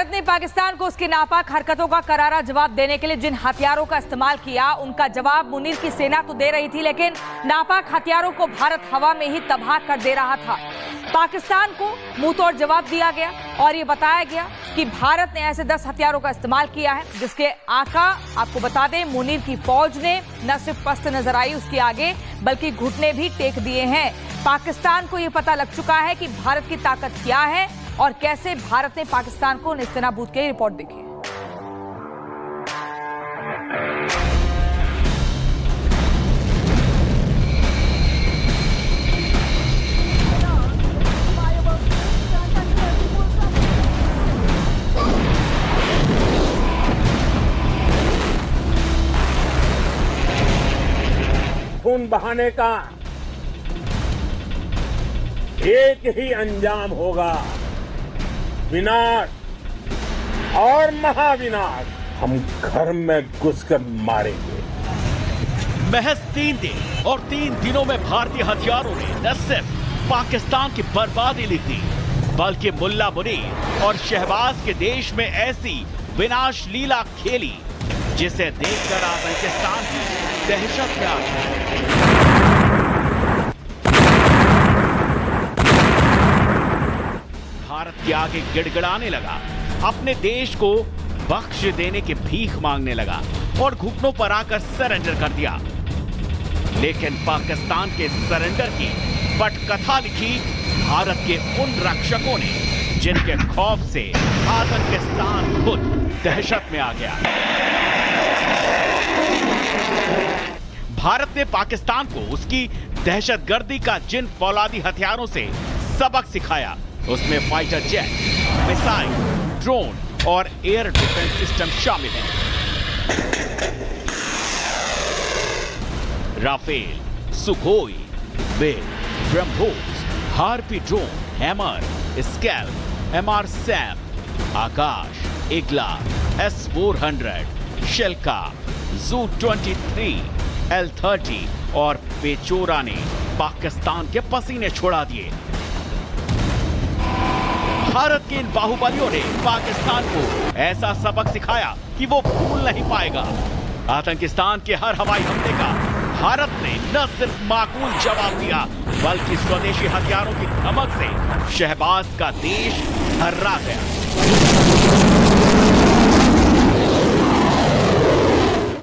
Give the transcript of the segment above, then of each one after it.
भारत ने पाकिस्तान को उसकी नापाक हरकतों का करारा जवाब देने के लिए जिन हथियारों का इस्तेमाल किया, उनका जवाब मुनीर की सेना तो दे रही थी, लेकिन नापाक हथियारों को भारत हवा में ही तबाह कर दे रहा था। पाकिस्तान को मुंहतोड़ जवाब दिया गया और ये बताया गया कि भारत ने ऐसे 10 हथियारों का इस्तेमाल किया है, जिसके आका आपको बता दें मुनीर की फौज ने न सिर्फ पस्त नजर आई उसके आगे, बल्कि घुटने भी टेक दिए हैं। पाकिस्तान को ये पता लग चुका है कि भारत की ताकत क्या है और कैसे भारत ने पाकिस्तान को नेस्तनाबूद की। रिपोर्ट देखिए। खून बहाने का एक ही अंजाम होगा, विनाश और महाविनाश। हम घर में घुसकर मारेंगे। महज 3 दिन और 3 दिनों में भारतीय हथियारों ने न सिर्फ पाकिस्तान की बर्बादी लिख दी, बल्कि मुल्ला मुनीर और शहबाज के देश में ऐसी विनाश लीला खेली जिसे देखकर पाकिस्तान की दहशत में आ गई। भारत के आगे गिड़गिड़ाने लगा, अपने देश को बख्श देने की भीख मांगने लगा और घुटनों पर आकर सरेंडर कर दिया। लेकिन पाकिस्तान के सरेंडर की पटकथा लिखी भारत के उन रक्षकों ने जिनके खौफ से पाकिस्तान खुद दहशत में आ गया। भारत ने पाकिस्तान को उसकी दहशतगर्दी का जिन फौलादी हथियारों से सबक सिखाया, उसमें फाइटर जेट, मिसाइल, ड्रोन और एयर डिफेंस सिस्टम शामिल हैं। राफेल, सुखोई, बेल, BrahMos, Harpy drone, Hammer, SCALP, MR-SAM, Akash, Igla, S-400, Shilka, Zu-23, L-30 और पेचोरा ने पाकिस्तान के पसीने छुड़ा दिए। भारत के इन बाहुबलियों ने पाकिस्तान को ऐसा सबक सिखाया कि वो भूल नहीं पाएगा। आतंकिस्तान के हर हवाई हमले का भारत ने न सिर्फ माकूल जवाब दिया, बल्कि स्वदेशी हथियारों की धमक से शहबाज का देश थर्रा गया।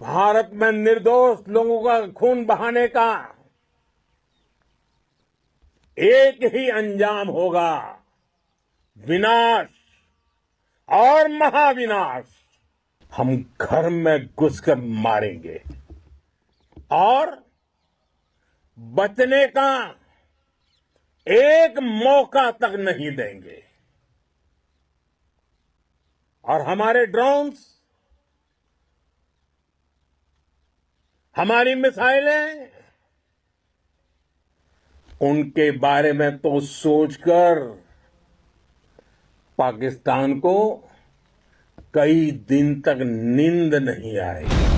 भारत में निर्दोष लोगों का खून बहाने का एक ही अंजाम होगा, विनाश और महाविनाश। हम घर में घुसकर मारेंगे और बचने का एक मौका तक नहीं देंगे। और हमारे ड्रोन्स, हमारी मिसाइलें, उनके बारे में तो सोचकर पाकिस्तान को कई दिन तक नींद नहीं आएगी।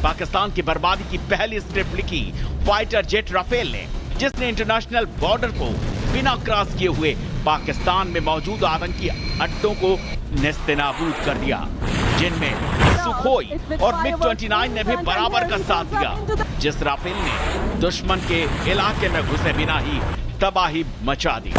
पाकिस्तान की बर्बादी की पहली स्क्रिप्ट लिखी फाइटर जेट राफेल ने, जिसने इंटरनेशनल बॉर्डर को बिना क्रॉस किए हुए पाकिस्तान में मौजूद आतंकी अड्डों को नेस्तनाबूद कर दिया, जिनमें सुखोई और MiG-29 ने भी बराबर का साथ दिया। जिस राफेल ने दुश्मन के इलाके में घुसे बिना ही तबाही मचा दी।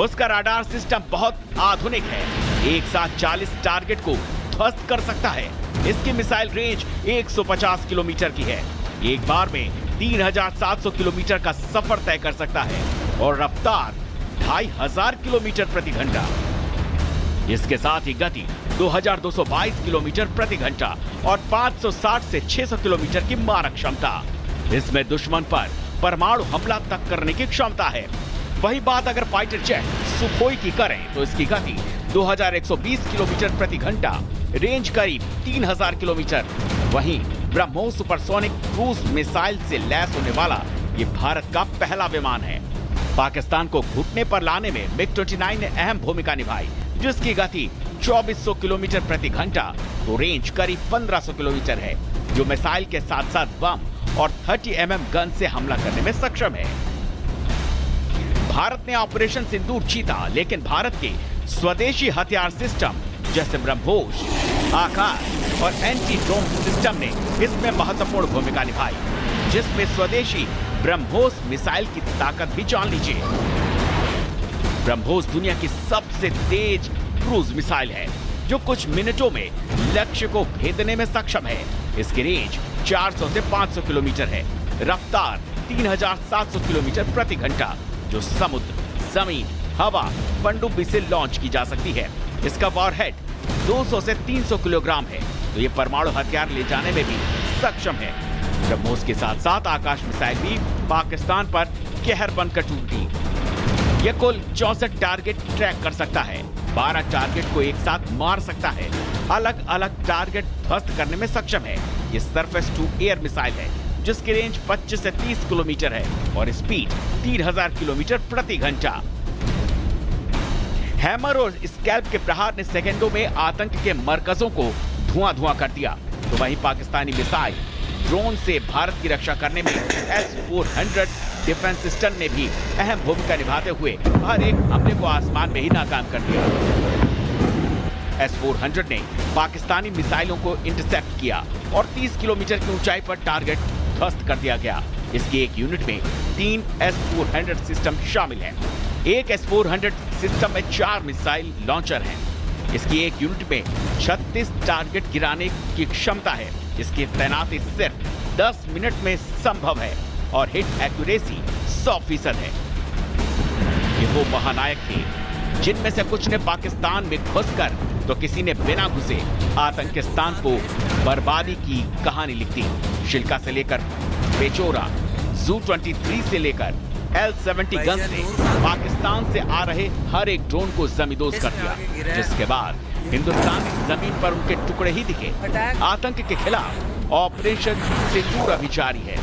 उसका राडार सिस्टम बहुत आधुनिक है, एक साथ 40 टारगेट को ध्वस्त कर सकता है। इसकी मिसाइल रेंज 150 किलोमीटर की है, एक बार में 3700 किलोमीटर का सफर तय कर सकता है और रफ्तार 2500 किलोमीटर प्रति घंटा। इसके साथ ही गति 2222 किलोमीटर प्रति घंटा और 560 से 600 किलोमीटर की मारक क्षमता। इसमें दुश्मन पर परमाणु हमला तक करने की क्षमता है। वही बात अगर फाइटर जेट सुखोई की करें तो इसकी गति 2120 किलोमीटर प्रति घंटा, रेंज करीब 3000 किलोमीटर। वहीं ब्रह्मोस सुपरसोनिक क्रूज मिसाइल से लैस होने वाला ये भारत का पहला विमान है। पाकिस्तान को घुटने पर लाने में MiG-29 ने अहम भूमिका निभाई, जिसकी गति 2400 किलोमीटर प्रति घंटा तो रेंज करीब 1500 किलोमीटर है, जो मिसाइल के साथ साथ बम और 30 mm गन से हमला करने में सक्षम है। भारत ने ऑपरेशन सिंदूर जीता, लेकिन भारत के स्वदेशी हथियार सिस्टम जैसे ब्रह्मोस, आकाश और एंटी ड्रोन सिस्टम ने इसमें महत्वपूर्ण भूमिका निभाई, जिसमें स्वदेशी ब्रह्मोस मिसाइल की ताकत भी जान लीजिए। ब्रह्मोस दुनिया की सबसे तेज क्रूज मिसाइल है, जो कुछ मिनटों में लक्ष्य को भेदने में सक्षम है। इसकी रेंज 400 से 500 किलोमीटर है, रफ्तार 3700 किलोमीटर प्रति घंटा, जो समुद्र, जमीन, हवा, पनडुब्बी से लॉन्च की जा सकती है। इसका वॉरहेड 200 से 300 किलोग्राम है, तो ये परमाणु हथियार ले जाने में भी सक्षम है। ब्रह्मोस के साथ साथ आकाश मिसाइल भी पाकिस्तान पर कहर बनकर टूटी। यह कुल 64 टारगेट ट्रैक कर सकता है, 12 टारगेट को एक साथ मार सकता है, अलग अलग टारगेट ध्वस्त करने में सक्षम है। ये सरफेस टू एयर मिसाइल है, जिसकी रेंज 25 से 30 किलोमीटर है और स्पीड 3000 किलोमीटर प्रति घंटा। हैमर और स्कैल्प के प्रहार ने सेकंडों में आतंक के मरकजों को धुआं कर दिया, तो वहीं पाकिस्तानी मिसाइल ड्रोन से भारत की रक्षा करने में S-400 डिफेंस सिस्टम ने भी अहम भूमिका निभाते हुए हर एक हमले को आसमान में ही नाकाम कर दिया। S-400 ने पाकिस्तानी मिसाइलों को इंटरसेप्ट किया और 30 किलोमीटर की ऊंचाई पर टारगेट ध्वस्त कर दिया गया। इसकी एक यूनिट में 3 S-400 सिस्टम शामिल है। एक S-400 सिस्टम में 4 मिसाइल लॉन्चर हैं। इसकी एक यूनिट में 36 टारगेट गिराने की क्षमता है। इसकी तैनाती सिर्फ 10 मिनट में संभव है और हिट एक्यूरेसी 100% है। ये वो महानायक थे जिनमें से कुछ ने पाकिस्तान में घुसकर तो किसी ने बिना घुसे आतंकिस्तान को बर्बादी की कहानी लिख दी। शिल्का से लेकर बेचोरा, Su-23 से लेकर L-70 गन से पाकिस्तान से आ रहे हर एक ड्रोन को जमींदोज कर दिया, जिसके बाद हिंदुस्तानी जमीन पर उनके टुकड़े ही दिखे। आतंक के खिलाफ ऑपरेशन सिंदूर अभी जारी है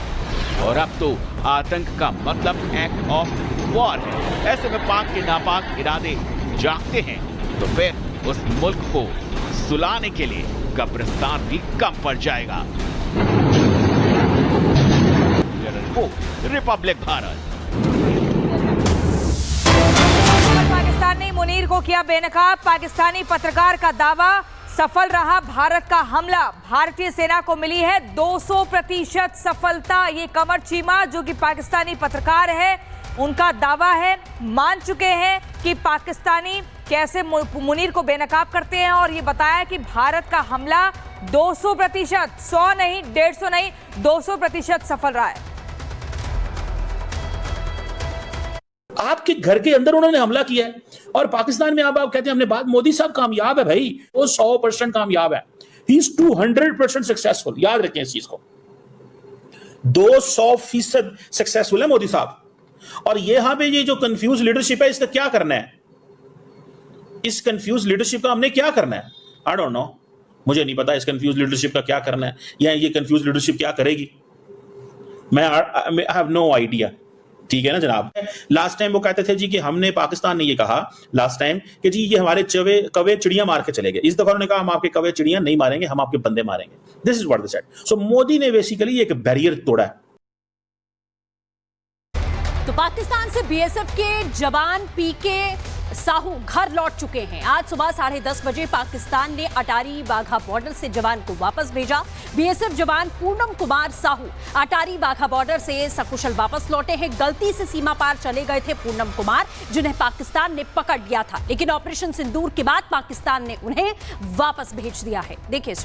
और अब तो आतंक का मतलब एक्ट ऑफ वॉर है। ऐसे में पाक के नापाक इरादे जागते हैं तो फिर उस मुल्क को सुलाने के लिए कब्रिस्तान भी कम पड़ जाएगा। रिपब्लिक भारत। पाकिस्तान ने मुनीर को किया बेनकाब। पाकिस्तानी पत्रकार का दावा, सफल रहा भारत का हमला। भारतीय सेना को मिली है 200% सफलता। ये कमर चीमा जो कि पाकिस्तानी पत्रकार है, उनका दावा है, मान चुके हैं कि पाकिस्तानी कैसे मुनीर को बेनकाब करते हैं और ये बताया कि भारत का हमला 200%, 100 नहीं, 150 नहीं, 200% सफल रहा है। आपके घर के अंदर उन्होंने हमला किया है और पाकिस्तान में आप कहते हैं हमने बात, मोदी साहब कामयाब है भाई, वो 100% कामयाब है। He is 200% successful. याद रखें इस चीज को, 200% सक्सेसफुल है मोदी साहब। और यहां पे ये जो कंफ्यूज लीडरशिप है, इसका क्या करना है? इस कंफ्यूज लीडरशिप का हमने क्या करना है? आई डोंट नो, मुझे नहीं पता इस कंफ्यूज लीडरशिप का क्या करना है या ये कंफ्यूज लीडरशिप क्या करेगी। I have no idea. ठीक है ना जनाब। लास्ट टाइम वो कहते थे जी कि हमने, पाकिस्तान ने ये कहा लास्ट टाइम कि जी ये हमारे कवे चिड़ियां मार के चले गए। इस दफा उन्होंने कहा हम आपके कवे चिड़ियां नहीं मारेंगे, हम आपके बंदे मारेंगे। This is what they said. So Modi ने बेसिकली एक बैरियर तोड़ा है। तो पाकिस्तान से बीएसएफ के जवान पीके साहू घर लौट चुके हैं। आज सुबह 10:30 बजे पाकिस्तान ने अटारी वाघा बॉर्डर से जवान को वापस भेजा। बीएसएफ जवान पूनम कुमार साहू अटारी वाघा बॉर्डर से सकुशल वापस लौटे हैं। गलती से सीमा पार चले गए थे पूनम कुमार, जिन्हें पाकिस्तान ने पकड़ लिया था, लेकिन ऑपरेशन सिंदूर के बाद पाकिस्तान ने उन्हें वापस भेज दिया है। देखिए इस रिपोर्ट।